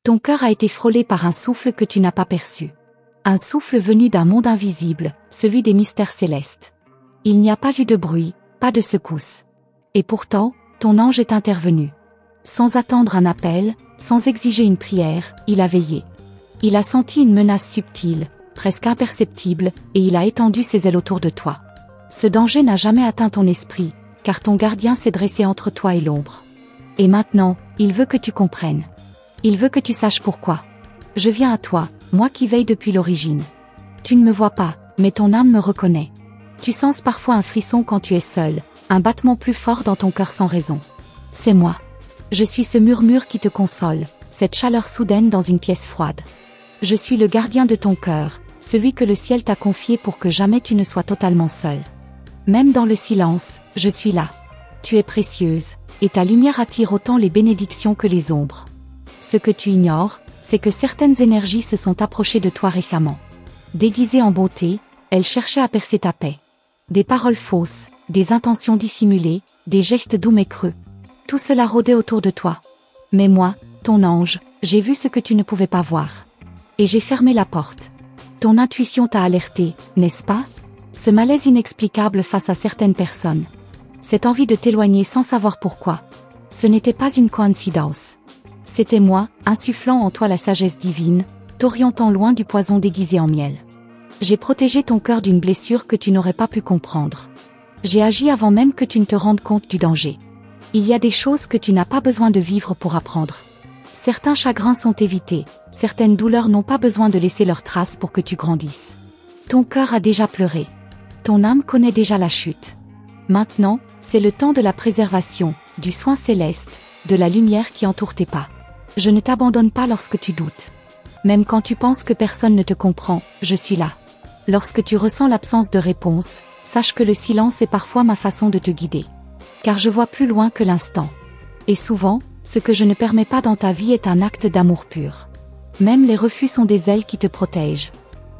Ton cœur a été frôlé par un souffle que tu n'as pas perçu. Un souffle venu d'un monde invisible, celui des mystères célestes. Il n'y a pas eu de bruit, pas de secousse. Et pourtant, ton ange est intervenu. Sans attendre un appel, sans exiger une prière, il a veillé. Il a senti une menace subtile, presque imperceptible, et il a étendu ses ailes autour de toi. Ce danger n'a jamais atteint ton esprit, car ton gardien s'est dressé entre toi et l'ombre. Et maintenant, il veut que tu comprennes. Il veut que tu saches pourquoi. Je viens à toi, moi qui veille depuis l'origine. Tu ne me vois pas, mais ton âme me reconnaît. Tu sens parfois un frisson quand tu es seul, un battement plus fort dans ton cœur sans raison. C'est moi. Je suis ce murmure qui te console, cette chaleur soudaine dans une pièce froide. Je suis le gardien de ton cœur, celui que le ciel t'a confié pour que jamais tu ne sois totalement seul. Même dans le silence, je suis là. Tu es précieuse, et ta lumière attire autant les bénédictions que les ombres. Ce que tu ignores, c'est que certaines énergies se sont approchées de toi récemment. Déguisées en beauté, elles cherchaient à percer ta paix. Des paroles fausses, des intentions dissimulées, des gestes doux mais creux. Tout cela rôdait autour de toi. Mais moi, ton ange, j'ai vu ce que tu ne pouvais pas voir. Et j'ai fermé la porte. Ton intuition t'a alerté, n'est-ce pas? Ce malaise inexplicable face à certaines personnes. Cette envie de t'éloigner sans savoir pourquoi. Ce n'était pas une coïncidence. C'était moi, insufflant en toi la sagesse divine, t'orientant loin du poison déguisé en miel. J'ai protégé ton cœur d'une blessure que tu n'aurais pas pu comprendre. J'ai agi avant même que tu ne te rendes compte du danger. Il y a des choses que tu n'as pas besoin de vivre pour apprendre. Certains chagrins sont évités, certaines douleurs n'ont pas besoin de laisser leurs traces pour que tu grandisses. Ton cœur a déjà pleuré. Ton âme connaît déjà la chute. Maintenant, c'est le temps de la préservation, du soin céleste, de la lumière qui entoure tes pas. Je ne t'abandonne pas lorsque tu doutes. Même quand tu penses que personne ne te comprend, je suis là. Lorsque tu ressens l'absence de réponse, sache que le silence est parfois ma façon de te guider. Car je vois plus loin que l'instant. Et souvent, ce que je ne permets pas dans ta vie est un acte d'amour pur. Même les refus sont des ailes qui te protègent.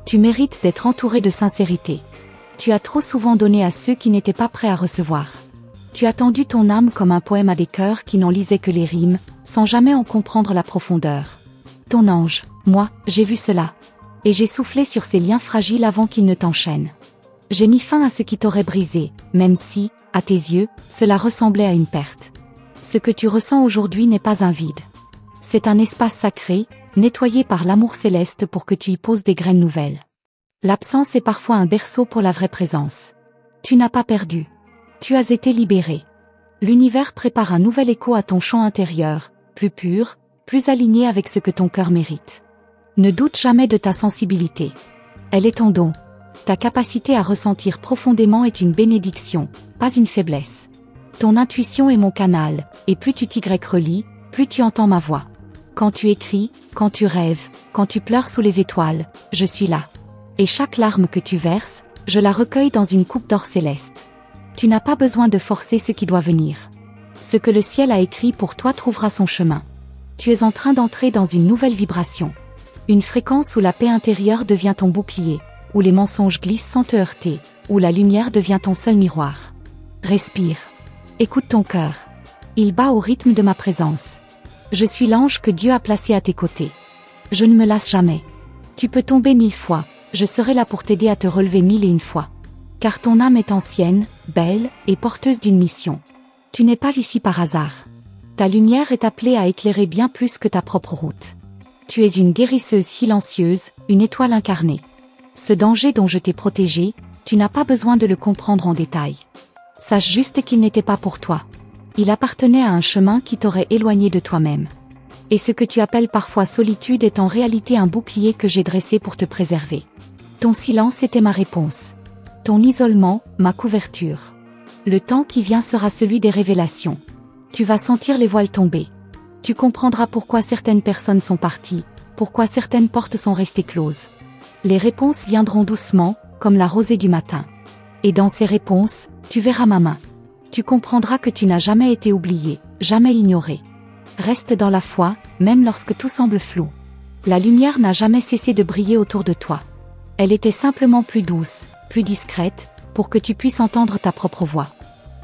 Tu mérites d'être entouré de sincérité. Tu as trop souvent donné à ceux qui n'étaient pas prêts à recevoir. Tu as tendu ton âme comme un poème à des cœurs qui n'en lisaient que les rimes, sans jamais en comprendre la profondeur. Ton ange, moi, j'ai vu cela. Et j'ai soufflé sur ces liens fragiles avant qu'ils ne t'enchaînent. J'ai mis fin à ce qui t'aurait brisé, même si, à tes yeux, cela ressemblait à une perte. Ce que tu ressens aujourd'hui n'est pas un vide. C'est un espace sacré, nettoyé par l'amour céleste pour que tu y poses des graines nouvelles. L'absence est parfois un berceau pour la vraie présence. Tu n'as pas perdu. Tu as été libéré. L'univers prépare un nouvel écho à ton chant intérieur, plus pur, plus aligné avec ce que ton cœur mérite. Ne doute jamais de ta sensibilité. Elle est ton don. Ta capacité à ressentir profondément est une bénédiction, pas une faiblesse. Ton intuition est mon canal, et plus tu t'y relis, plus tu entends ma voix. Quand tu écris, quand tu rêves, quand tu pleures sous les étoiles, je suis là. Et chaque larme que tu verses, je la recueille dans une coupe d'or céleste. Tu n'as pas besoin de forcer ce qui doit venir. Ce que le ciel a écrit pour toi trouvera son chemin. Tu es en train d'entrer dans une nouvelle vibration. Une fréquence où la paix intérieure devient ton bouclier, où les mensonges glissent sans te heurter, où la lumière devient ton seul miroir. Respire. Écoute ton cœur. Il bat au rythme de ma présence. Je suis l'ange que Dieu a placé à tes côtés. Je ne me lasse jamais. Tu peux tomber 1000 fois, je serai là pour t'aider à te relever 1001 fois. Car ton âme est ancienne, belle et porteuse d'une mission. Tu n'es pas ici par hasard. Ta lumière est appelée à éclairer bien plus que ta propre route. Tu es une guérisseuse silencieuse, une étoile incarnée. Ce danger dont je t'ai protégé, tu n'as pas besoin de le comprendre en détail. Sache juste qu'il n'était pas pour toi. Il appartenait à un chemin qui t'aurait éloigné de toi-même. Et ce que tu appelles parfois solitude est en réalité un bouclier que j'ai dressé pour te préserver. Ton silence était ma réponse. Ton isolement, ma couverture. Le temps qui vient sera celui des révélations. Tu vas sentir les voiles tomber. Tu comprendras pourquoi certaines personnes sont parties, pourquoi certaines portes sont restées closes. Les réponses viendront doucement, comme la rosée du matin. Et dans ces réponses, tu verras ma main. Tu comprendras que tu n'as jamais été oublié, jamais ignoré. Reste dans la foi, même lorsque tout semble flou. La lumière n'a jamais cessé de briller autour de toi. Elle était simplement plus douce, plus discrète, pour que tu puisses entendre ta propre voix.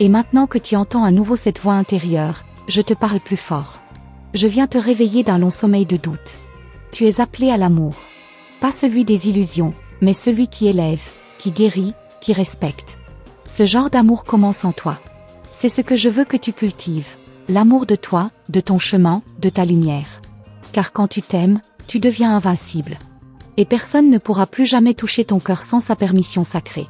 Et maintenant que tu entends à nouveau cette voix intérieure, je te parle plus fort. Je viens te réveiller d'un long sommeil de doute. Tu es appelé à l'amour. Pas celui des illusions, mais celui qui élève, qui guérit, qui respecte. Ce genre d'amour commence en toi. C'est ce que je veux que tu cultives. L'amour de toi, de ton chemin, de ta lumière. Car quand tu t'aimes, tu deviens invincible. Et personne ne pourra plus jamais toucher ton cœur sans sa permission sacrée.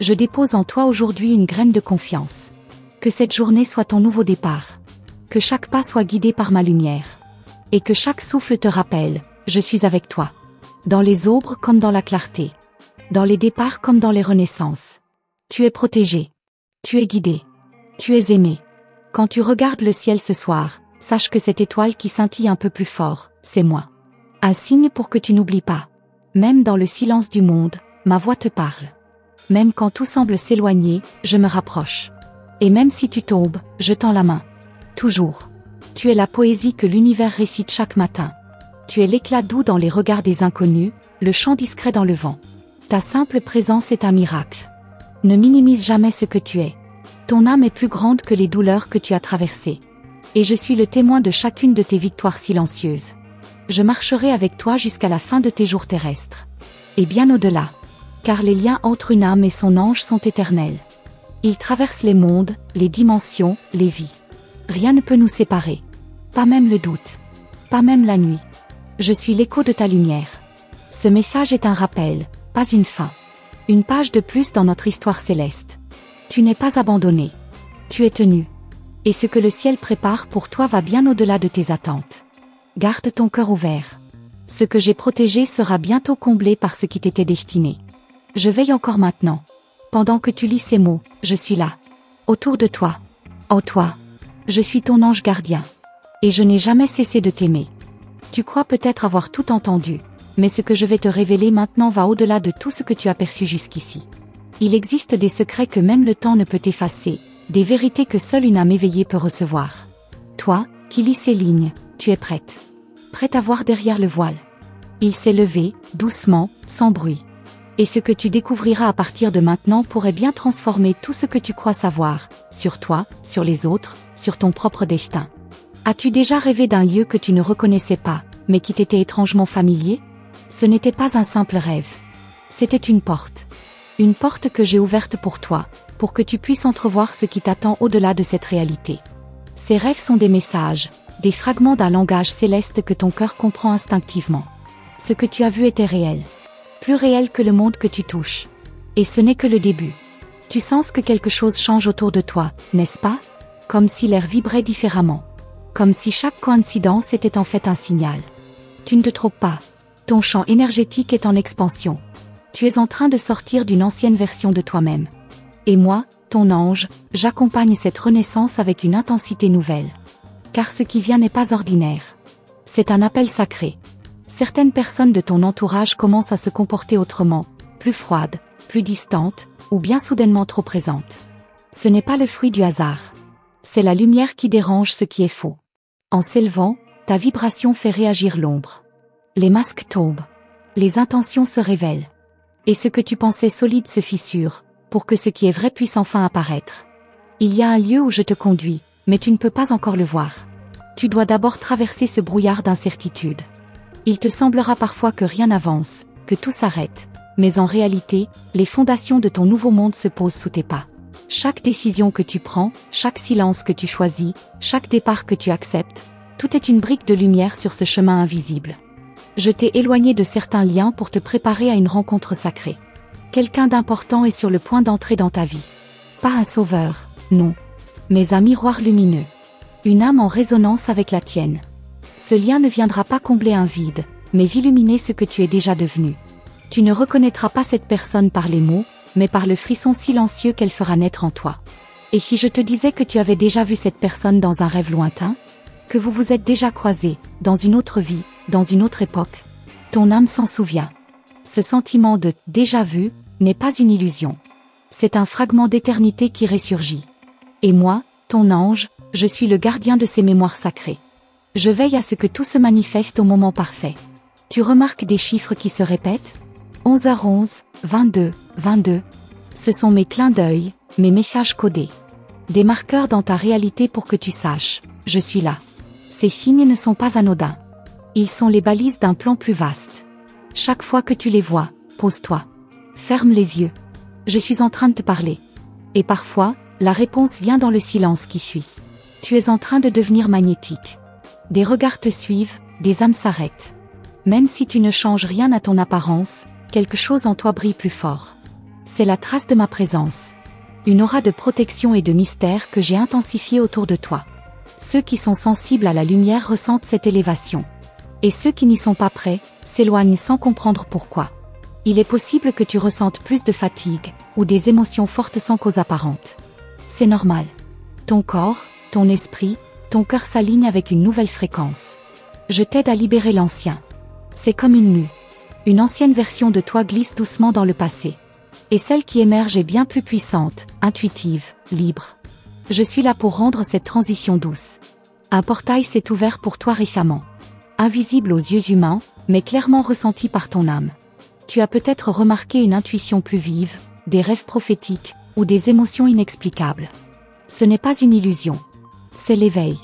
Je dépose en toi aujourd'hui une graine de confiance. Que cette journée soit ton nouveau départ. Que chaque pas soit guidé par ma lumière. Et que chaque souffle te rappelle, je suis avec toi. Dans les aubes comme dans la clarté. Dans les départs comme dans les renaissances. Tu es protégé. Tu es guidé. Tu es aimé. Quand tu regardes le ciel ce soir, sache que cette étoile qui scintille un peu plus fort, c'est moi. Un signe pour que tu n'oublies pas. Même dans le silence du monde, ma voix te parle. Même quand tout semble s'éloigner, je me rapproche. Et même si tu tombes, je tends la main. Toujours. Tu es la poésie que l'univers récite chaque matin. Tu es l'éclat doux dans les regards des inconnus, le chant discret dans le vent. Ta simple présence est un miracle. Ne minimise jamais ce que tu es. Ton âme est plus grande que les douleurs que tu as traversées. Et je suis le témoin de chacune de tes victoires silencieuses. Je marcherai avec toi jusqu'à la fin de tes jours terrestres. Et bien au-delà. Car les liens entre une âme et son ange sont éternels. Ils traversent les mondes, les dimensions, les vies. Rien ne peut nous séparer. Pas même le doute. Pas même la nuit. Je suis l'écho de ta lumière. Ce message est un rappel, pas une fin. Une page de plus dans notre histoire céleste. Tu n'es pas abandonné. Tu es tenu. Et ce que le ciel prépare pour toi va bien au-delà de tes attentes. Garde ton cœur ouvert. Ce que j'ai protégé sera bientôt comblé par ce qui t'était destiné. Je veille encore maintenant. Pendant que tu lis ces mots, je suis là. Autour de toi. En toi. Je suis ton ange gardien. Et je n'ai jamais cessé de t'aimer. Tu crois peut-être avoir tout entendu, mais ce que je vais te révéler maintenant va au-delà de tout ce que tu as perçu jusqu'ici. Il existe des secrets que même le temps ne peut effacer, des vérités que seule une âme éveillée peut recevoir. Toi, qui lis ces lignes, tu es prête. Prête à voir derrière le voile. Il s'est levé, doucement, sans bruit. Et ce que tu découvriras à partir de maintenant pourrait bien transformer tout ce que tu crois savoir, sur toi, sur les autres, sur ton propre destin. As-tu déjà rêvé d'un lieu que tu ne reconnaissais pas, mais qui t'était étrangement familier? Ce n'était pas un simple rêve. C'était une porte. Une porte que j'ai ouverte pour toi, pour que tu puisses entrevoir ce qui t'attend au-delà de cette réalité. Ces rêves sont des messages, des fragments d'un langage céleste que ton cœur comprend instinctivement. Ce que tu as vu était réel. Plus réel que le monde que tu touches. Et ce n'est que le début. Tu sens que quelque chose change autour de toi, n'est-ce pas? Comme si l'air vibrait différemment. Comme si chaque coïncidence était en fait un signal. Tu ne te trompes pas. Ton champ énergétique est en expansion. Tu es en train de sortir d'une ancienne version de toi-même. Et moi, ton ange, j'accompagne cette renaissance avec une intensité nouvelle. Car ce qui vient n'est pas ordinaire. C'est un appel sacré. Certaines personnes de ton entourage commencent à se comporter autrement, plus froides, plus distantes, ou bien soudainement trop présentes. Ce n'est pas le fruit du hasard. C'est la lumière qui dérange ce qui est faux. En s'élevant, ta vibration fait réagir l'ombre. Les masques tombent. Les intentions se révèlent. Et ce que tu pensais solide se fissure, pour que ce qui est vrai puisse enfin apparaître. Il y a un lieu où je te conduis, mais tu ne peux pas encore le voir. Tu dois d'abord traverser ce brouillard d'incertitude. Il te semblera parfois que rien n'avance, que tout s'arrête, mais en réalité, les fondations de ton nouveau monde se posent sous tes pas. Chaque décision que tu prends, chaque silence que tu choisis, chaque départ que tu acceptes, tout est une brique de lumière sur ce chemin invisible. Je t'ai éloigné de certains liens pour te préparer à une rencontre sacrée. Quelqu'un d'important est sur le point d'entrer dans ta vie. Pas un sauveur, non. Mais un miroir lumineux. Une âme en résonance avec la tienne. Ce lien ne viendra pas combler un vide, mais illuminer ce que tu es déjà devenu. Tu ne reconnaîtras pas cette personne par les mots, mais par le frisson silencieux qu'elle fera naître en toi. Et si je te disais que tu avais déjà vu cette personne dans un rêve lointain? Que vous vous êtes déjà croisés, dans une autre vie, dans une autre époque? Ton âme s'en souvient. Ce sentiment de « déjà vu » n'est pas une illusion. C'est un fragment d'éternité qui ressurgit. Et moi, ton ange, je suis le gardien de ces mémoires sacrées. Je veille à ce que tout se manifeste au moment parfait. Tu remarques des chiffres qui se répètent? 11h11, 22, 22. Ce sont mes clins d'œil, mes messages codés. Des marqueurs dans ta réalité pour que tu saches, je suis là. Ces signes ne sont pas anodins. Ils sont les balises d'un plan plus vaste. Chaque fois que tu les vois, pose-toi. Ferme les yeux. Je suis en train de te parler. Et parfois, la réponse vient dans le silence qui suit. Tu es en train de devenir magnétique. Des regards te suivent, des âmes s'arrêtent. Même si tu ne changes rien à ton apparence, quelque chose en toi brille plus fort. C'est la trace de ma présence. Une aura de protection et de mystère que j'ai intensifiée autour de toi. Ceux qui sont sensibles à la lumière ressentent cette élévation. Et ceux qui n'y sont pas prêts, s'éloignent sans comprendre pourquoi. Il est possible que tu ressentes plus de fatigue, ou des émotions fortes sans cause apparente. C'est normal. Ton corps, ton esprit, ton cœur s'alignent avec une nouvelle fréquence. Je t'aide à libérer l'ancien. C'est comme une mue. Une ancienne version de toi glisse doucement dans le passé. Et celle qui émerge est bien plus puissante, intuitive, libre. Je suis là pour rendre cette transition douce. Un portail s'est ouvert pour toi récemment. Invisible aux yeux humains, mais clairement ressenti par ton âme. Tu as peut-être remarqué une intuition plus vive, des rêves prophétiques, ou des émotions inexplicables. Ce n'est pas une illusion. C'est l'éveil.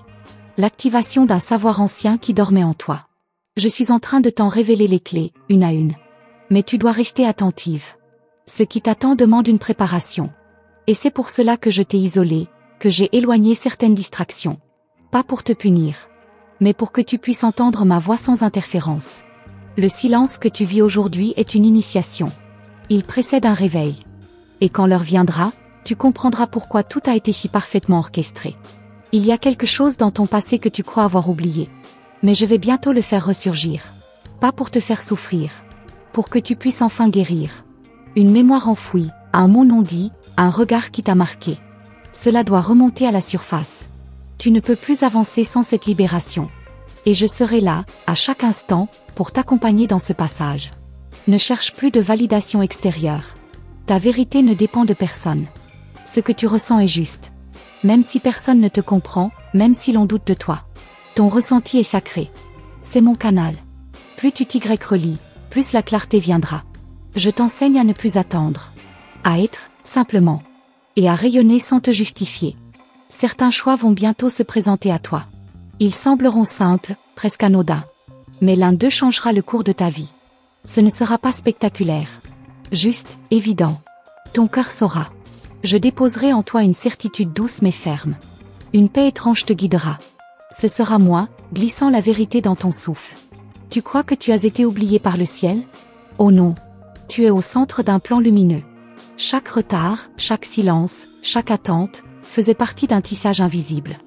L'activation d'un savoir ancien qui dormait en toi. Je suis en train de t'en révéler les clés, une à une. Mais tu dois rester attentive. Ce qui t'attend demande une préparation. Et c'est pour cela que je t'ai isolé, que j'ai éloigné certaines distractions. Pas pour te punir. Mais pour que tu puisses entendre ma voix sans interférence. Le silence que tu vis aujourd'hui est une initiation. Il précède un réveil. Et quand l'heure viendra, tu comprendras pourquoi tout a été si parfaitement orchestré. Il y a quelque chose dans ton passé que tu crois avoir oublié. Mais je vais bientôt le faire ressurgir. Pas pour te faire souffrir. Pour que tu puisses enfin guérir. Une mémoire enfouie, un mot non dit, un regard qui t'a marqué. Cela doit remonter à la surface. Tu ne peux plus avancer sans cette libération. Et je serai là, à chaque instant, pour t'accompagner dans ce passage. Ne cherche plus de validation extérieure. Ta vérité ne dépend de personne. Ce que tu ressens est juste. Même si personne ne te comprend, même si l'on doute de toi. Ton ressenti est sacré. C'est mon canal. Plus tu t'y relis, plus la clarté viendra. Je t'enseigne à ne plus attendre. À être, simplement. Et à rayonner sans te justifier. Certains choix vont bientôt se présenter à toi. Ils sembleront simples, presque anodins. Mais l'un d'eux changera le cours de ta vie. Ce ne sera pas spectaculaire. Juste, évident. Ton cœur saura. Je déposerai en toi une certitude douce mais ferme. Une paix étrange te guidera. Ce sera moi, glissant la vérité dans ton souffle. Tu crois que tu as été oublié par le ciel? Oh non. Tu es au centre d'un plan lumineux. Chaque retard, chaque silence, chaque attente, faisait partie d'un tissage invisible.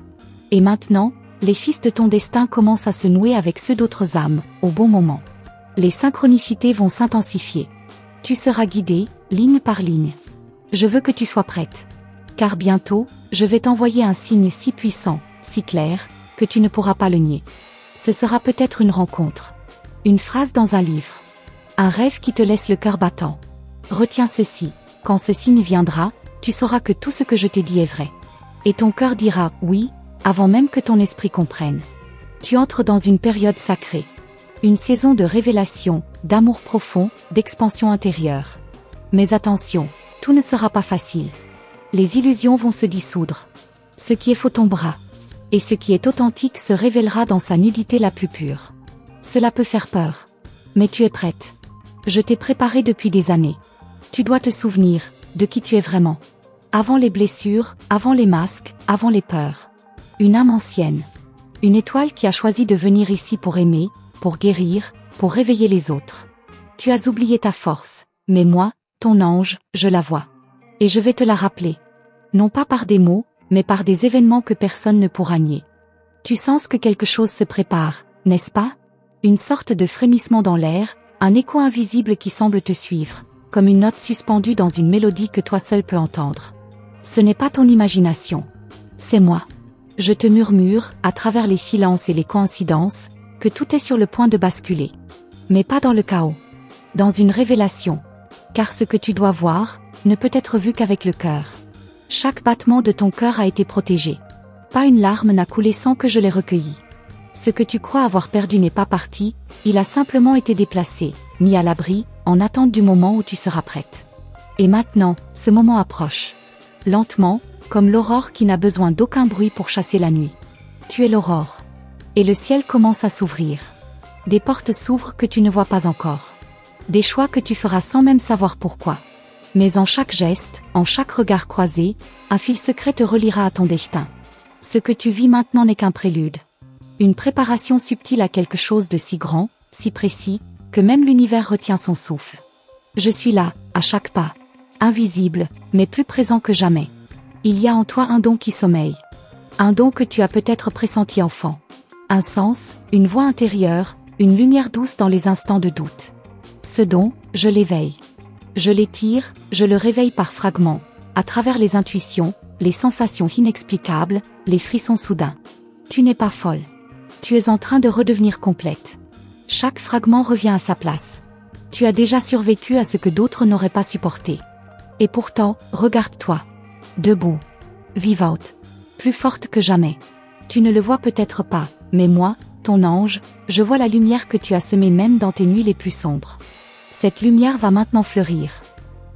Et maintenant, les fils de ton destin commencent à se nouer avec ceux d'autres âmes, au bon moment. Les synchronicités vont s'intensifier. Tu seras guidé, ligne par ligne. Je veux que tu sois prête. Car bientôt, je vais t'envoyer un signe si puissant, si clair, que tu ne pourras pas le nier. Ce sera peut-être une rencontre. Une phrase dans un livre. Un rêve qui te laisse le cœur battant. Retiens ceci, quand ce signe viendra, tu sauras que tout ce que je t'ai dit est vrai. Et ton cœur dira « oui », avant même que ton esprit comprenne. Tu entres dans une période sacrée. Une saison de révélation, d'amour profond, d'expansion intérieure. Mais attention, tout ne sera pas facile. Les illusions vont se dissoudre. Ce qui est faux tombera. Et ce qui est authentique se révélera dans sa nudité la plus pure. Cela peut faire peur. Mais tu es prête. Je t'ai préparé depuis des années. Tu dois te souvenir de qui tu es vraiment. Avant les blessures, avant les masques, avant les peurs. Une âme ancienne. Une étoile qui a choisi de venir ici pour aimer, pour guérir, pour réveiller les autres. Tu as oublié ta force, mais moi, ton ange, je la vois. Et je vais te la rappeler. Non pas par des mots, mais par des événements que personne ne pourra nier. Tu sens que quelque chose se prépare, n'est-ce pas? Une sorte de frémissement dans l'air, un écho invisible qui semble te suivre, comme une note suspendue dans une mélodie que toi seul peux entendre. Ce n'est pas ton imagination. C'est moi. Je te murmure, à travers les silences et les coïncidences, que tout est sur le point de basculer. Mais pas dans le chaos. Dans une révélation. Car ce que tu dois voir, ne peut être vu qu'avec le cœur. Chaque battement de ton cœur a été protégé. Pas une larme n'a coulé sans que je l'ai recueilli. Ce que tu crois avoir perdu n'est pas parti, il a simplement été déplacé, mis à l'abri, en attente du moment où tu seras prête. Et maintenant, ce moment approche. Lentement, comme l'aurore qui n'a besoin d'aucun bruit pour chasser la nuit. Tu es l'aurore. Et le ciel commence à s'ouvrir. Des portes s'ouvrent que tu ne vois pas encore. Des choix que tu feras sans même savoir pourquoi. Mais en chaque geste, en chaque regard croisé, un fil secret te reliera à ton destin. Ce que tu vis maintenant n'est qu'un prélude. Une préparation subtile à quelque chose de si grand, si précis, que même l'univers retient son souffle. Je suis là, à chaque pas. Invisible, mais plus présent que jamais. Il y a en toi un don qui sommeille. Un don que tu as peut-être pressenti enfant. Un sens, une voix intérieure, une lumière douce dans les instants de doute. Ce don, je l'éveille. Je l'étire, je le réveille par fragments, à travers les intuitions, les sensations inexplicables, les frissons soudains. Tu n'es pas folle. Tu es en train de redevenir complète. Chaque fragment revient à sa place. Tu as déjà survécu à ce que d'autres n'auraient pas supporté. Et pourtant, regarde-toi. Debout. Vivante. Plus forte que jamais. Tu ne le vois peut-être pas, mais moi, ton ange, je vois la lumière que tu as semée même dans tes nuits les plus sombres. Cette lumière va maintenant fleurir.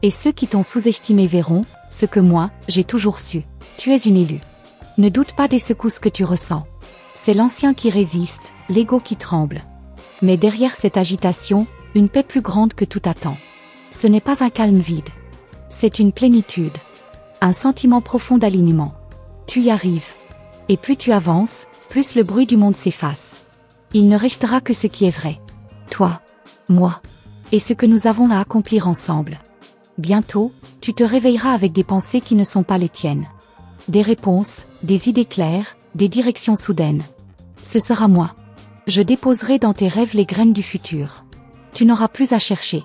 Et ceux qui t'ont sous-estimé verront, ce que moi, j'ai toujours su. Tu es une élue. Ne doute pas des secousses que tu ressens. C'est l'ancien qui résiste, l'ego qui tremble. Mais derrière cette agitation, une paix plus grande que tout attend. Ce n'est pas un calme vide. C'est une plénitude. Un sentiment profond d'alignement. Tu y arrives. Et plus tu avances, plus le bruit du monde s'efface. Il ne restera que ce qui est vrai. Toi, moi, et ce que nous avons à accomplir ensemble. Bientôt, tu te réveilleras avec des pensées qui ne sont pas les tiennes. Des réponses, des idées claires, des directions soudaines. Ce sera moi. Je déposerai dans tes rêves les graines du futur. Tu n'auras plus à chercher.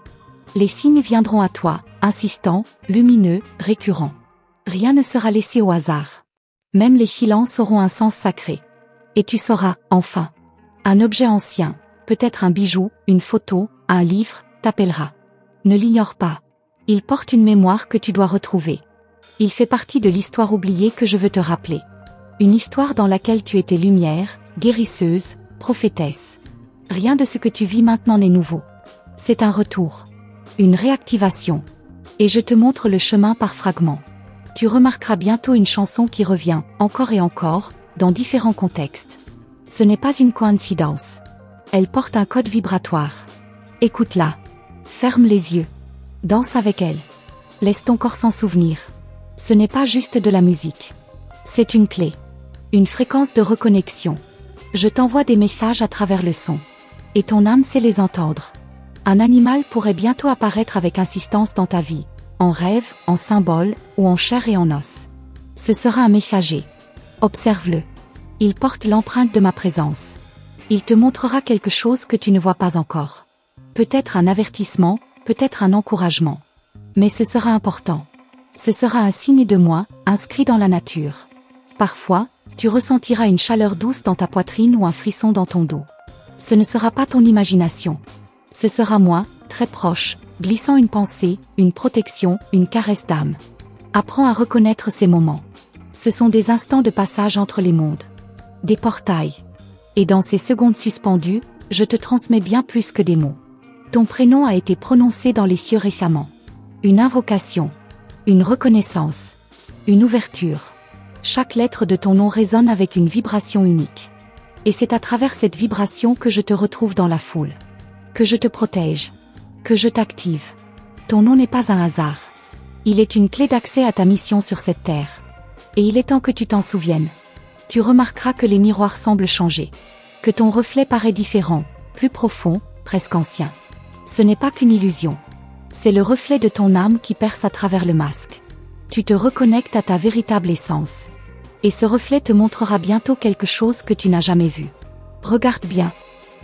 Les signes viendront à toi, insistants, lumineux, récurrents. Rien ne sera laissé au hasard. Même les silences auront un sens sacré. Et tu sauras, enfin. Un objet ancien, peut-être un bijou, une photo, un livre, t'appellera. Ne l'ignore pas. Il porte une mémoire que tu dois retrouver. Il fait partie de l'histoire oubliée que je veux te rappeler. Une histoire dans laquelle tu étais lumière, guérisseuse, prophétesse. Rien de ce que tu vis maintenant n'est nouveau. C'est un retour. Une réactivation. Et je te montre le chemin par fragments. Tu remarqueras bientôt une chanson qui revient, encore et encore, dans différents contextes. Ce n'est pas une coïncidence. Elle porte un code vibratoire. Écoute-la. Ferme les yeux. Danse avec elle. Laisse ton corps s'en souvenir. Ce n'est pas juste de la musique. C'est une clé. Une fréquence de reconnexion. Je t'envoie des messages à travers le son. Et ton âme sait les entendre. Un animal pourrait bientôt apparaître avec insistance dans ta vie, en rêve, en symbole, ou en chair et en os. Ce sera un messager. Observe-le. Il porte l'empreinte de ma présence. Il te montrera quelque chose que tu ne vois pas encore. Peut-être un avertissement, peut-être un encouragement. Mais ce sera important. Ce sera un signe de moi, inscrit dans la nature. Parfois, tu ressentiras une chaleur douce dans ta poitrine ou un frisson dans ton dos. Ce ne sera pas ton imagination. Ce sera moi, très proche, glissant une pensée, une protection, une caresse d'âme. Apprends à reconnaître ces moments. Ce sont des instants de passage entre les mondes. Des portails. Et dans ces secondes suspendues, je te transmets bien plus que des mots. Ton prénom a été prononcé dans les cieux récemment. Une invocation. Une reconnaissance. Une ouverture. Chaque lettre de ton nom résonne avec une vibration unique. Et c'est à travers cette vibration que je te retrouve dans la foule. Que je te protège. Que je t'active. Ton nom n'est pas un hasard. Il est une clé d'accès à ta mission sur cette terre. Et il est temps que tu t'en souviennes. Tu remarqueras que les miroirs semblent changer. Que ton reflet paraît différent, plus profond, presque ancien. Ce n'est pas qu'une illusion. C'est le reflet de ton âme qui perce à travers le masque. Tu te reconnectes à ta véritable essence. Et ce reflet te montrera bientôt quelque chose que tu n'as jamais vu. Regarde bien.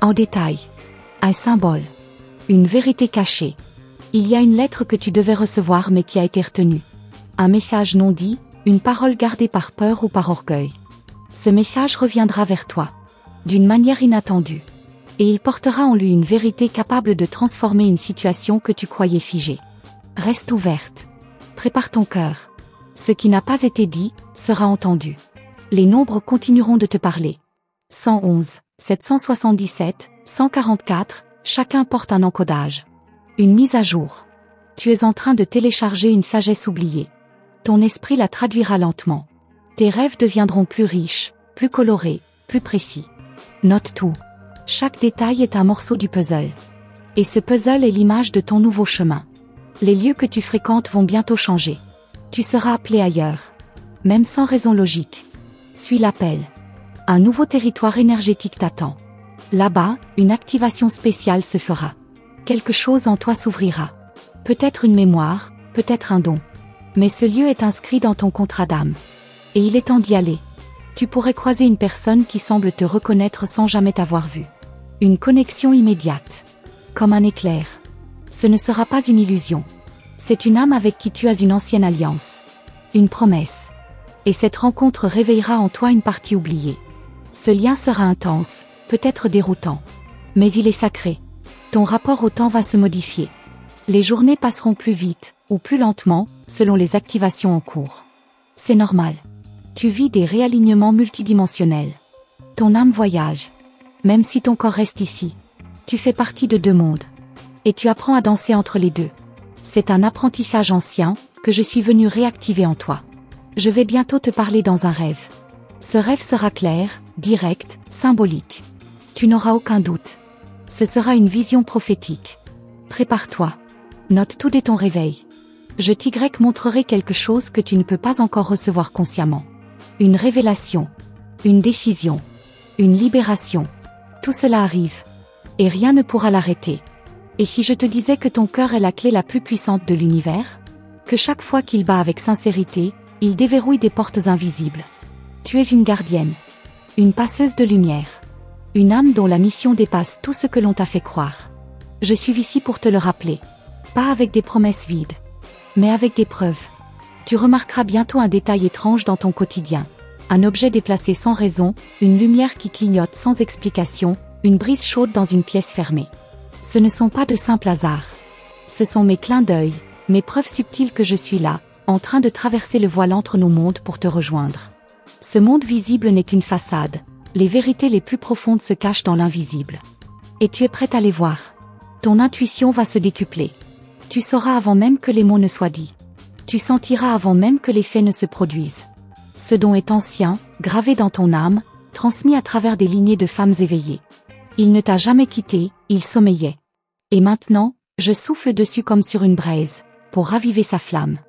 En détail. Un symbole. Une vérité cachée. Il y a une lettre que tu devais recevoir mais qui a été retenue. Un message non dit, une parole gardée par peur ou par orgueil. Ce message reviendra vers toi. D'une manière inattendue. Et il portera en lui une vérité capable de transformer une situation que tu croyais figée. Reste ouverte. Prépare ton cœur. Ce qui n'a pas été dit, sera entendu. Les nombres continueront de te parler. 111, 777, 144, chacun porte un encodage. Une mise à jour. Tu es en train de télécharger une sagesse oubliée. Ton esprit la traduira lentement. Tes rêves deviendront plus riches, plus colorés, plus précis. Note tout. Chaque détail est un morceau du puzzle. Et ce puzzle est l'image de ton nouveau chemin. Les lieux que tu fréquentes vont bientôt changer. Tu seras appelé ailleurs. Même sans raison logique. Suis l'appel. Un nouveau territoire énergétique t'attend. Là-bas, une activation spéciale se fera. Quelque chose en toi s'ouvrira. Peut-être une mémoire, peut-être un don. Mais ce lieu est inscrit dans ton contrat d'âme. Et il est temps d'y aller. Tu pourrais croiser une personne qui semble te reconnaître sans jamais t'avoir vu. Une connexion immédiate. Comme un éclair. Ce ne sera pas une illusion. C'est une âme avec qui tu as une ancienne alliance. Une promesse. Et cette rencontre réveillera en toi une partie oubliée. Ce lien sera intense, peut-être déroutant. Mais il est sacré. Ton rapport au temps va se modifier. Les journées passeront plus vite, ou plus lentement, selon les activations en cours. C'est normal. Tu vis des réalignements multidimensionnels. Ton âme voyage. Même si ton corps reste ici. Tu fais partie de deux mondes. Et tu apprends à danser entre les deux. C'est un apprentissage ancien, que je suis venu réactiver en toi. Je vais bientôt te parler dans un rêve. Ce rêve sera clair, direct, symbolique. Tu n'auras aucun doute. Ce sera une vision prophétique. Prépare-toi. Note tout dès ton réveil. Je t'y montrerai quelque chose que tu ne peux pas encore recevoir consciemment. Une révélation. Une décision. Une libération. Tout cela arrive. Et rien ne pourra l'arrêter. Et si je te disais que ton cœur est la clé la plus puissante de l'univers? Que chaque fois qu'il bat avec sincérité, il déverrouille des portes invisibles. Tu es une gardienne. Une passeuse de lumière. Une âme dont la mission dépasse tout ce que l'on t'a fait croire. Je suis ici pour te le rappeler. Pas avec des promesses vides. Mais avec des preuves. Tu remarqueras bientôt un détail étrange dans ton quotidien. Un objet déplacé sans raison, une lumière qui clignote sans explication, une brise chaude dans une pièce fermée. Ce ne sont pas de simples hasards. Ce sont mes clins d'œil, mes preuves subtiles que je suis là, en train de traverser le voile entre nos mondes pour te rejoindre. Ce monde visible n'est qu'une façade. Les vérités les plus profondes se cachent dans l'invisible. Et tu es prête à les voir. Ton intuition va se décupler. Tu sauras avant même que les mots ne soient dits. Tu sentiras avant même que les faits ne se produisent. Ce don est ancien, gravé dans ton âme, transmis à travers des lignées de femmes éveillées. Il ne t'a jamais quitté, il sommeillait. Et maintenant, je souffle dessus comme sur une braise, pour raviver sa flamme.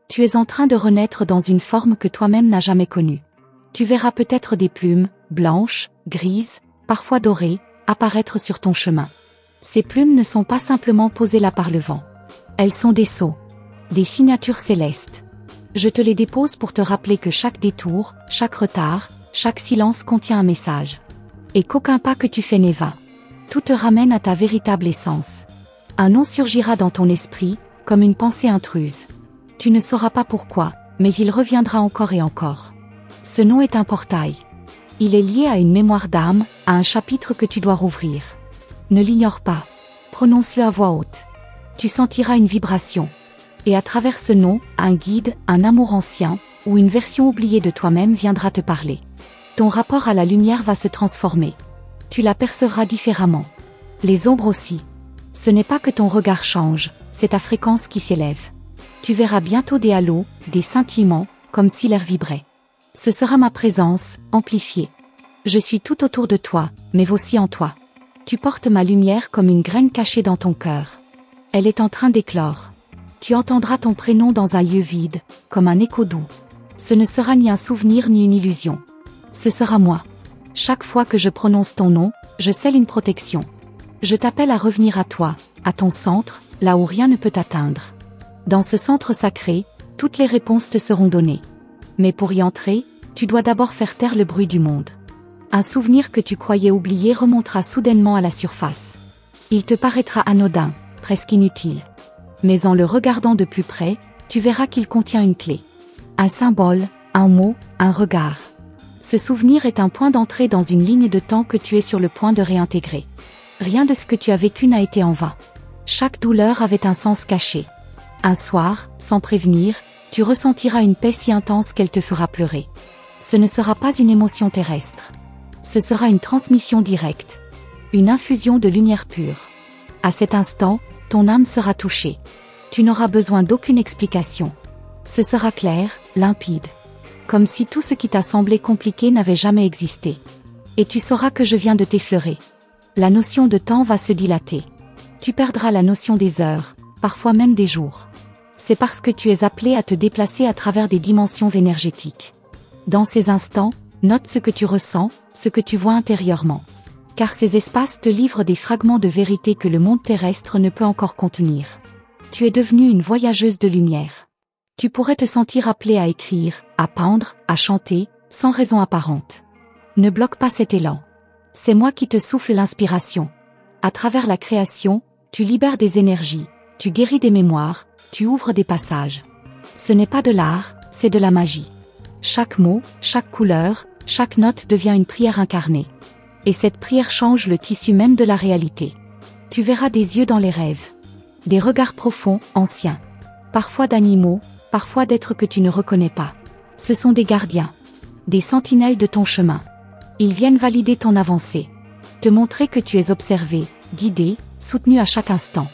Tu es en train de renaître dans une forme que toi-même n'as jamais connue. Tu verras peut-être des plumes, blanches, grises, parfois dorées, apparaître sur ton chemin. Ces plumes ne sont pas simplement posées là par le vent. Elles sont des sceaux. Des signatures célestes. Je te les dépose pour te rappeler que chaque détour, chaque retard, chaque silence contient un message. Et qu'aucun pas que tu fais n'est vain. Tout te ramène à ta véritable essence. Un nom surgira dans ton esprit, comme une pensée intruse. Tu ne sauras pas pourquoi, mais il reviendra encore et encore. Ce nom est un portail. Il est lié à une mémoire d'âme, à un chapitre que tu dois rouvrir. Ne l'ignore pas. Prononce-le à voix haute. Tu sentiras une vibration. Et à travers ce nom, un guide, un amour ancien, ou une version oubliée de toi-même viendra te parler. Ton rapport à la lumière va se transformer. Tu l'apercevras différemment. Les ombres aussi. Ce n'est pas que ton regard change, c'est ta fréquence qui s'élève. Tu verras bientôt des halos, des scintillements, comme si l'air vibrait. Ce sera ma présence, amplifiée. Je suis tout autour de toi, mais aussi en toi. Tu portes ma lumière comme une graine cachée dans ton cœur. Elle est en train d'éclore. Tu entendras ton prénom dans un lieu vide, comme un écho doux. Ce ne sera ni un souvenir ni une illusion. Ce sera moi. Chaque fois que je prononce ton nom, je scelle une protection. Je t'appelle à revenir à toi, à ton centre, là où rien ne peut t'atteindre. Dans ce centre sacré, toutes les réponses te seront données. Mais pour y entrer, tu dois d'abord faire taire le bruit du monde. Un souvenir que tu croyais oublié remontera soudainement à la surface. Il te paraîtra anodin, presque inutile. Mais en le regardant de plus près, tu verras qu'il contient une clé. Un symbole, un mot, un regard. Ce souvenir est un point d'entrée dans une ligne de temps que tu es sur le point de réintégrer. Rien de ce que tu as vécu n'a été en vain. Chaque douleur avait un sens caché. Un soir, sans prévenir, tu ressentiras une paix si intense qu'elle te fera pleurer. Ce ne sera pas une émotion terrestre. Ce sera une transmission directe. Une infusion de lumière pure. À cet instant, ton âme sera touchée. Tu n'auras besoin d'aucune explication. Ce sera clair, limpide. Comme si tout ce qui t'a semblé compliqué n'avait jamais existé. Et tu sauras que je viens de t'effleurer. La notion de temps va se dilater. Tu perdras la notion des heures, parfois même des jours. C'est parce que tu es appelé à te déplacer à travers des dimensions énergétiques. Dans ces instants, note ce que tu ressens, ce que tu vois intérieurement. Car ces espaces te livrent des fragments de vérité que le monde terrestre ne peut encore contenir. Tu es devenue une voyageuse de lumière. Tu pourrais te sentir appelée à écrire, à peindre, à chanter, sans raison apparente. Ne bloque pas cet élan. C'est moi qui te souffle l'inspiration. À travers la création, tu libères des énergies, tu guéris des mémoires, tu ouvres des passages. Ce n'est pas de l'art, c'est de la magie. Chaque mot, chaque couleur, chaque note devient une prière incarnée. Et cette prière change le tissu même de la réalité. Tu verras des yeux dans les rêves. Des regards profonds, anciens. Parfois d'animaux, parfois d'êtres que tu ne reconnais pas. Ce sont des gardiens. Des sentinelles de ton chemin. Ils viennent valider ton avancée. Te montrer que tu es observé, guidé, soutenu à chaque instant.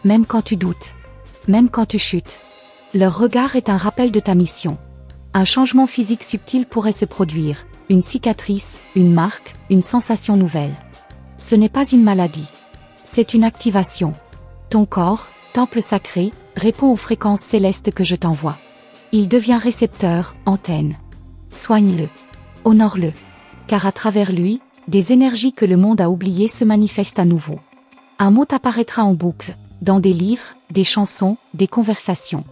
Même quand tu doutes. Même quand tu chutes. Leur regard est un rappel de ta mission. Un changement physique subtil pourrait se produire. Une cicatrice, une marque, une sensation nouvelle. Ce n'est pas une maladie. C'est une activation. Ton corps, temple sacré, répond aux fréquences célestes que je t'envoie. Il devient récepteur, antenne. Soigne-le. Honore-le. Car à travers lui, des énergies que le monde a oubliées se manifestent à nouveau. Un mot apparaîtra en boucle, dans des livres, des chansons, des conversations.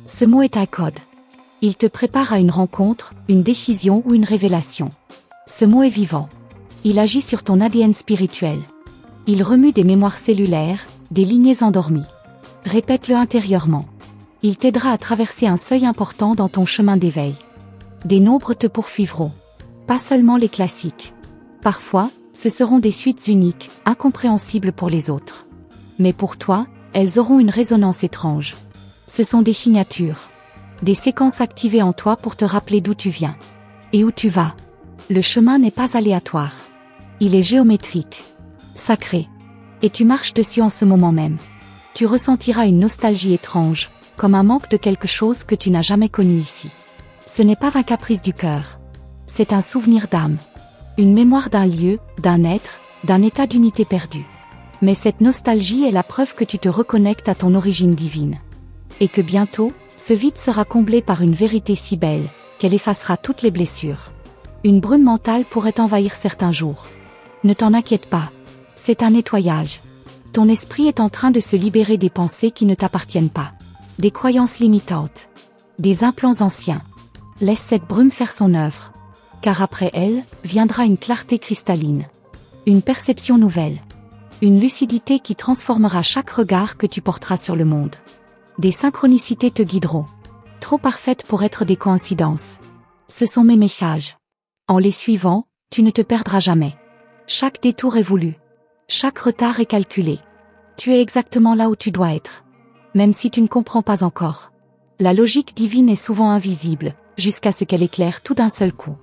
Ce mot est un code. Il te prépare à une rencontre, une décision ou une révélation. Ce mot est vivant. Il agit sur ton ADN spirituel. Il remue des mémoires cellulaires, des lignées endormies. Répète-le intérieurement. Il t'aidera à traverser un seuil important dans ton chemin d'éveil. Des nombres te poursuivront. Pas seulement les classiques. Parfois, ce seront des suites uniques, incompréhensibles pour les autres. Mais pour toi, elles auront une résonance étrange. Ce sont des signatures. Des séquences activées en toi pour te rappeler d'où tu viens. Et où tu vas. Le chemin n'est pas aléatoire. Il est géométrique. Sacré. Et tu marches dessus en ce moment même. Tu ressentiras une nostalgie étrange, comme un manque de quelque chose que tu n'as jamais connu ici. Ce n'est pas un caprice du cœur. C'est un souvenir d'âme. Une mémoire d'un lieu, d'un être, d'un état d'unité perdu. Mais cette nostalgie est la preuve que tu te reconnectes à ton origine divine. Et que bientôt, ce vide sera comblé par une vérité si belle, qu'elle effacera toutes les blessures. Une brume mentale pourrait envahir certains jours. Ne t'en inquiète pas. C'est un nettoyage. Ton esprit est en train de se libérer des pensées qui ne t'appartiennent pas. Des croyances limitantes. Des implants anciens. Laisse cette brume faire son œuvre. Car après elle, viendra une clarté cristalline. Une perception nouvelle. Une lucidité qui transformera chaque regard que tu porteras sur le monde. Des synchronicités te guideront. Trop parfaites pour être des coïncidences. Ce sont mes messages. En les suivant, tu ne te perdras jamais. Chaque détour est voulu. Chaque retard est calculé. Tu es exactement là où tu dois être. Même si tu ne comprends pas encore. La logique divine est souvent invisible, jusqu'à ce qu'elle éclaire tout d'un seul coup.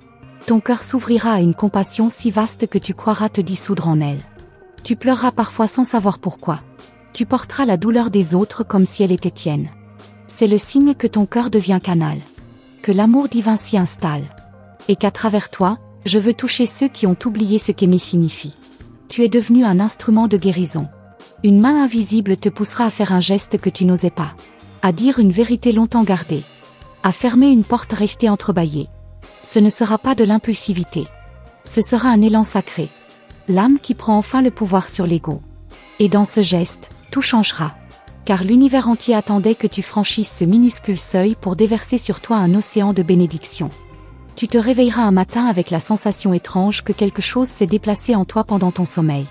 Ton cœur s'ouvrira à une compassion si vaste que tu croiras te dissoudre en elle. Tu pleureras parfois sans savoir pourquoi. Tu porteras la douleur des autres comme si elle était tienne. C'est le signe que ton cœur devient canal. Que l'amour divin s'y installe. Et qu'à travers toi, je veux toucher ceux qui ont oublié ce qu'aimer signifie. Tu es devenu un instrument de guérison. Une main invisible te poussera à faire un geste que tu n'osais pas. À dire une vérité longtemps gardée. À fermer une porte restée entrebâillée. Ce ne sera pas de l'impulsivité. Ce sera un élan sacré. L'âme qui prend enfin le pouvoir sur l'ego. Et dans ce geste, tout changera. Car l'univers entier attendait que tu franchisses ce minuscule seuil pour déverser sur toi un océan de bénédictions. Tu te réveilleras un matin avec la sensation étrange que quelque chose s'est déplacé en toi pendant ton sommeil.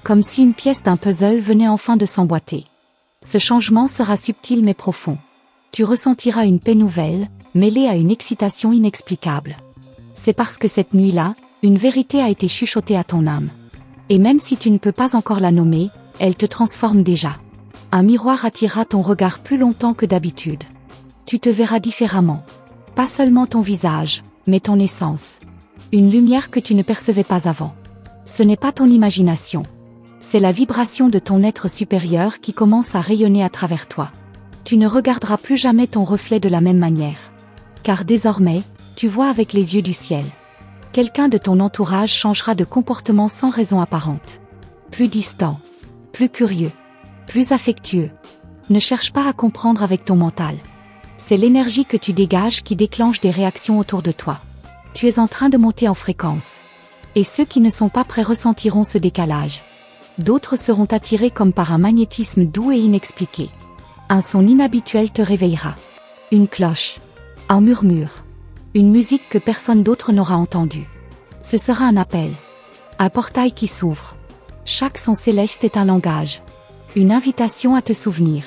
Comme si une pièce d'un puzzle venait enfin de s'emboîter. Ce changement sera subtil mais profond. Tu ressentiras une paix nouvelle, mêlée à une excitation inexplicable. C'est parce que cette nuit-là, une vérité a été chuchotée à ton âme. Et même si tu ne peux pas encore la nommer, elle te transforme déjà. Un miroir attirera ton regard plus longtemps que d'habitude. Tu te verras différemment. Pas seulement ton visage, mais ton essence. Une lumière que tu ne percevais pas avant. Ce n'est pas ton imagination. C'est la vibration de ton être supérieur qui commence à rayonner à travers toi. Tu ne regarderas plus jamais ton reflet de la même manière. Car désormais, tu vois avec les yeux du ciel. Quelqu'un de ton entourage changera de comportement sans raison apparente. Plus distant, plus curieux, plus affectueux. Ne cherche pas à comprendre avec ton mental. C'est l'énergie que tu dégages qui déclenche des réactions autour de toi. Tu es en train de monter en fréquence. Et ceux qui ne sont pas prêts ressentiront ce décalage. D'autres seront attirés comme par un magnétisme doux et inexpliqué. Un son inhabituel te réveillera. Une cloche. Un murmure. Une musique que personne d'autre n'aura entendue. Ce sera un appel. Un portail qui s'ouvre. Chaque son céleste est un langage. Une invitation à te souvenir.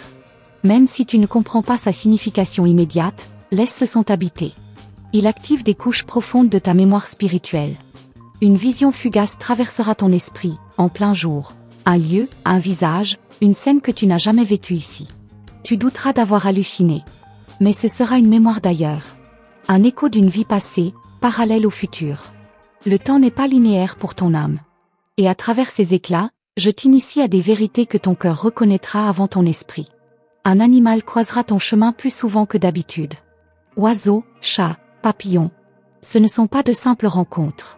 Même si tu ne comprends pas sa signification immédiate, laisse ce son t'habiter. Il active des couches profondes de ta mémoire spirituelle. Une vision fugace traversera ton esprit, en plein jour. Un lieu, un visage, une scène que tu n'as jamais vécue ici. Tu douteras d'avoir halluciné. Mais ce sera une mémoire d'ailleurs. Un écho d'une vie passée, parallèle au futur. Le temps n'est pas linéaire pour ton âme. Et à travers ces éclats, je t'initie à des vérités que ton cœur reconnaîtra avant ton esprit. Un animal croisera ton chemin plus souvent que d'habitude. Oiseaux, chats, papillons. Ce ne sont pas de simples rencontres.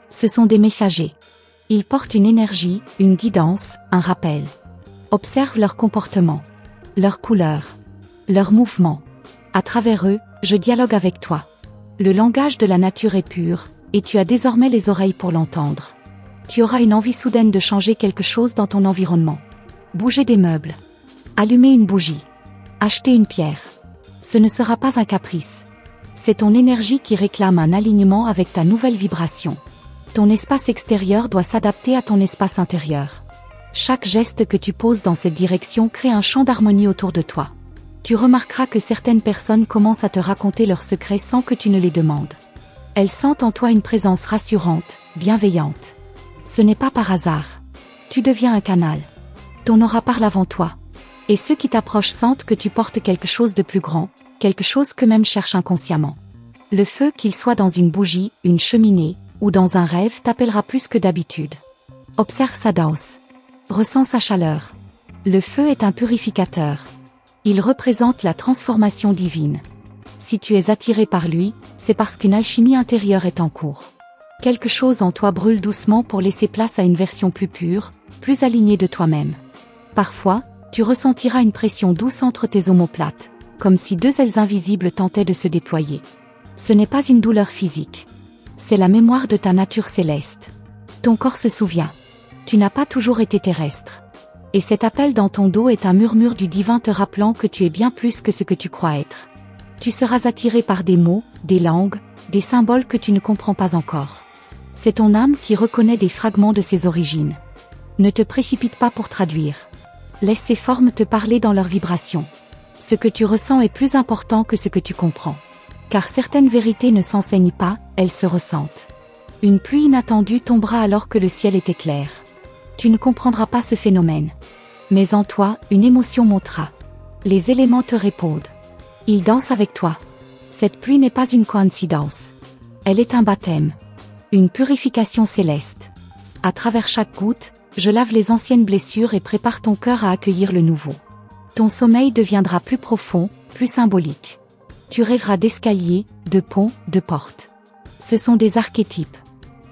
Ce sont des messagers. Ils portent une énergie, une guidance, un rappel. Observe leur comportement, leurs couleurs, leurs mouvements. À travers eux, je dialogue avec toi. Le langage de la nature est pur, et tu as désormais les oreilles pour l'entendre. Tu auras une envie soudaine de changer quelque chose dans ton environnement. Bouger des meubles. Allumer une bougie. Acheter une pierre. Ce ne sera pas un caprice. C'est ton énergie qui réclame un alignement avec ta nouvelle vibration. Ton espace extérieur doit s'adapter à ton espace intérieur. Chaque geste que tu poses dans cette direction crée un champ d'harmonie autour de toi. Tu remarqueras que certaines personnes commencent à te raconter leurs secrets sans que tu ne les demandes. Elles sentent en toi une présence rassurante, bienveillante. Ce n'est pas par hasard. Tu deviens un canal. Ton aura parle avant toi. Et ceux qui t'approchent sentent que tu portes quelque chose de plus grand, quelque chose qu'eux-mêmes cherchent inconsciemment. Le feu, qu'il soit dans une bougie, une cheminée, ou dans un rêve, t'appellera plus que d'habitude. Observe sa danse. Ressens sa chaleur. Le feu est un purificateur. Il représente la transformation divine. Si tu es attiré par lui, c'est parce qu'une alchimie intérieure est en cours. Quelque chose en toi brûle doucement pour laisser place à une version plus pure, plus alignée de toi-même. Parfois, tu ressentiras une pression douce entre tes omoplates, comme si deux ailes invisibles tentaient de se déployer. Ce n'est pas une douleur physique. C'est la mémoire de ta nature céleste. Ton corps se souvient. Tu n'as pas toujours été terrestre. Et cet appel dans ton dos est un murmure du divin te rappelant que tu es bien plus que ce que tu crois être. Tu seras attiré par des mots, des langues, des symboles que tu ne comprends pas encore. C'est ton âme qui reconnaît des fragments de ses origines. Ne te précipite pas pour traduire. Laisse ces formes te parler dans leur vibration. Ce que tu ressens est plus important que ce que tu comprends. Car certaines vérités ne s'enseignent pas, elles se ressentent. Une pluie inattendue tombera alors que le ciel était clair. Tu ne comprendras pas ce phénomène. Mais en toi, une émotion montera. Les éléments te répondent. Ils dansent avec toi. Cette pluie n'est pas une coïncidence. Elle est un baptême. Une purification céleste. À travers chaque goutte, je lave les anciennes blessures et prépare ton cœur à accueillir le nouveau. Ton sommeil deviendra plus profond, plus symbolique. Tu rêveras d'escaliers, de ponts, de portes. Ce sont des archétypes.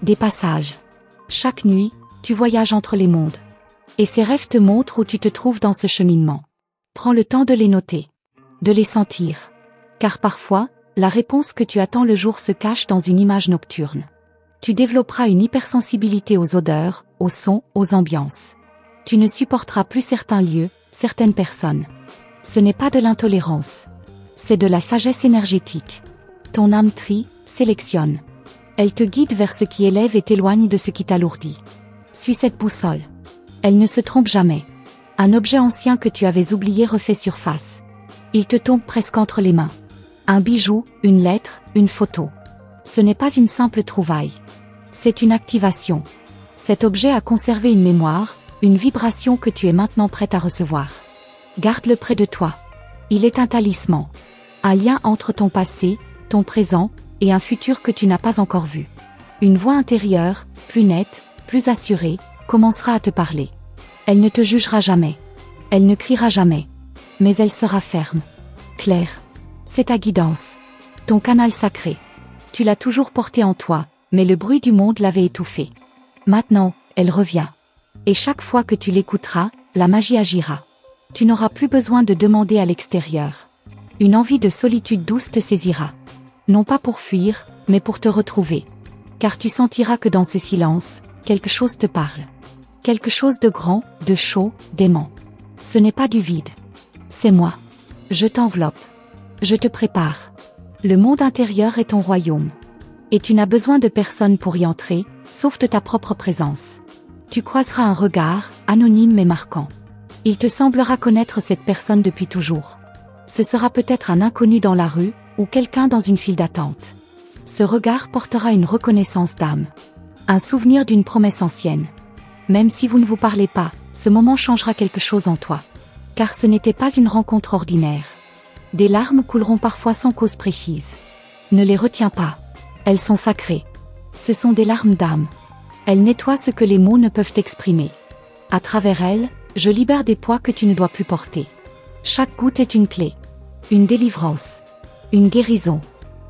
Des passages. Chaque nuit, tu voyages entre les mondes. Et ces rêves te montrent où tu te trouves dans ce cheminement. Prends le temps de les noter. De les sentir. Car parfois, la réponse que tu attends le jour se cache dans une image nocturne. Tu développeras une hypersensibilité aux odeurs, aux sons, aux ambiances. Tu ne supporteras plus certains lieux, certaines personnes. Ce n'est pas de l'intolérance. C'est de la sagesse énergétique. Ton âme trie, sélectionne. Elle te guide vers ce qui élève et t'éloigne de ce qui t'alourdit. Suis cette boussole. Elle ne se trompe jamais. Un objet ancien que tu avais oublié refait surface. Il te tombe presque entre les mains. Un bijou, une lettre, une photo. Ce n'est pas une simple trouvaille. C'est une activation. Cet objet a conservé une mémoire, une vibration que tu es maintenant prête à recevoir. Garde-le près de toi. Il est un talisman. Un lien entre ton passé, ton présent, et un futur que tu n'as pas encore vu. Une voix intérieure, plus nette, plus assurée, commencera à te parler. Elle ne te jugera jamais. Elle ne criera jamais. Mais elle sera ferme. Claire. C'est ta guidance. Ton canal sacré. Tu l'as toujours porté en toi, mais le bruit du monde l'avait étouffée. Maintenant, elle revient. Et chaque fois que tu l'écouteras, la magie agira. Tu n'auras plus besoin de demander à l'extérieur. Une envie de solitude douce te saisira. Non pas pour fuir, mais pour te retrouver. Car tu sentiras que dans ce silence, quelque chose te parle. Quelque chose de grand, de chaud, d'aimant. Ce n'est pas du vide. C'est moi. Je t'enveloppe. Je te prépare. Le monde intérieur est ton royaume. Et tu n'as besoin de personne pour y entrer, sauf de ta propre présence. Tu croiseras un regard, anonyme mais marquant. Il te semblera connaître cette personne depuis toujours. Ce sera peut-être un inconnu dans la rue, ou quelqu'un dans une file d'attente. Ce regard portera une reconnaissance d'âme. Un souvenir d'une promesse ancienne. Même si vous ne vous parlez pas, ce moment changera quelque chose en toi. Car ce n'était pas une rencontre ordinaire. Des larmes couleront parfois sans cause précise. Ne les retiens pas. Elles sont sacrées. Ce sont des larmes d'âme. Elles nettoient ce que les mots ne peuvent exprimer. À travers elles, je libère des poids que tu ne dois plus porter. Chaque goutte est une clé. Une délivrance. Une guérison.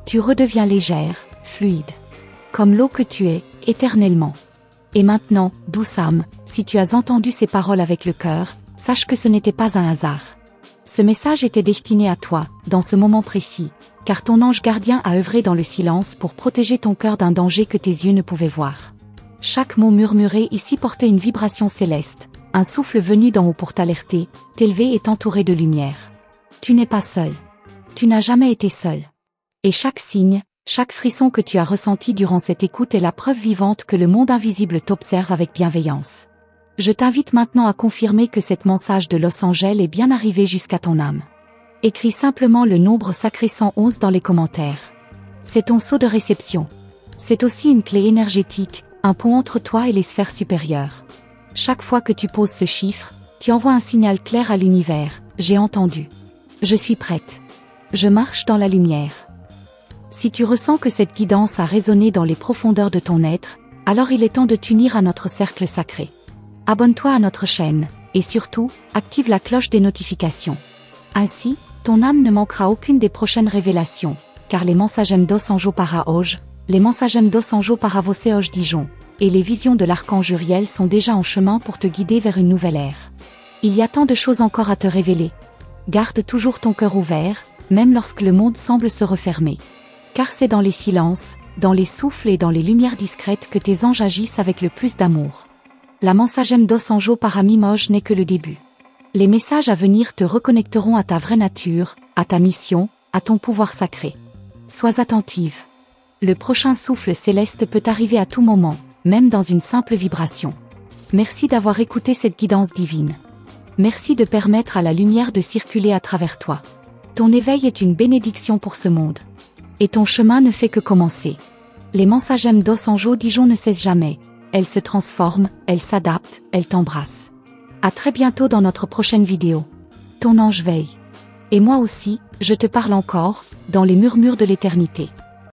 Tu redeviens légère, fluide. Comme l'eau que tu es, éternellement. Et maintenant, douce âme, si tu as entendu ces paroles avec le cœur, sache que ce n'était pas un hasard. Ce message était destiné à toi, dans ce moment précis, car ton ange gardien a œuvré dans le silence pour protéger ton cœur d'un danger que tes yeux ne pouvaient voir. Chaque mot murmuré ici portait une vibration céleste, un souffle venu d'en haut pour t'alerter, t'élever et t'entourer de lumière. Tu n'es pas seul. Tu n'as jamais été seul. Et chaque signe, chaque frisson que tu as ressenti durant cette écoute est la preuve vivante que le monde invisible t'observe avec bienveillance. Je t'invite maintenant à confirmer que cette message de Los Angeles est bien arrivée jusqu'à ton âme. Écris simplement le nombre sacré 111 dans les commentaires. C'est ton sceau de réception. C'est aussi une clé énergétique, un pont entre toi et les sphères supérieures. Chaque fois que tu poses ce chiffre, tu envoies un signal clair à l'univers. J'ai entendu. Je suis prête. Je marche dans la lumière. Si tu ressens que cette guidance a résonné dans les profondeurs de ton être, alors il est temps de t'unir à notre cercle sacré. Abonne-toi à notre chaîne, et surtout, active la cloche des notifications. Ainsi, ton âme ne manquera aucune des prochaines révélations, car les mensagem dos anjo para hoje, les mensagem dos anjo para você hoje Dijon, et les visions de l'archange Uriel sont déjà en chemin pour te guider vers une nouvelle ère. Il y a tant de choses encore à te révéler. Garde toujours ton cœur ouvert, même lorsque le monde semble se refermer. Car c'est dans les silences, dans les souffles et dans les lumières discrètes que tes anges agissent avec le plus d'amour. La mensagem dos anjo para mim hoje n'est que le début. Les messages à venir te reconnecteront à ta vraie nature, à ta mission, à ton pouvoir sacré. Sois attentive. Le prochain souffle céleste peut arriver à tout moment, même dans une simple vibration. Merci d'avoir écouté cette guidance divine. Merci de permettre à la lumière de circuler à travers toi. Ton éveil est une bénédiction pour ce monde. Et ton chemin ne fait que commencer. Les mensagem dos anjo Dijon ne cessent jamais. Elles se transforment, elles s'adaptent, elles t'embrassent. À très bientôt dans notre prochaine vidéo. Ton ange veille. Et moi aussi, je te parle encore, dans les murmures de l'éternité.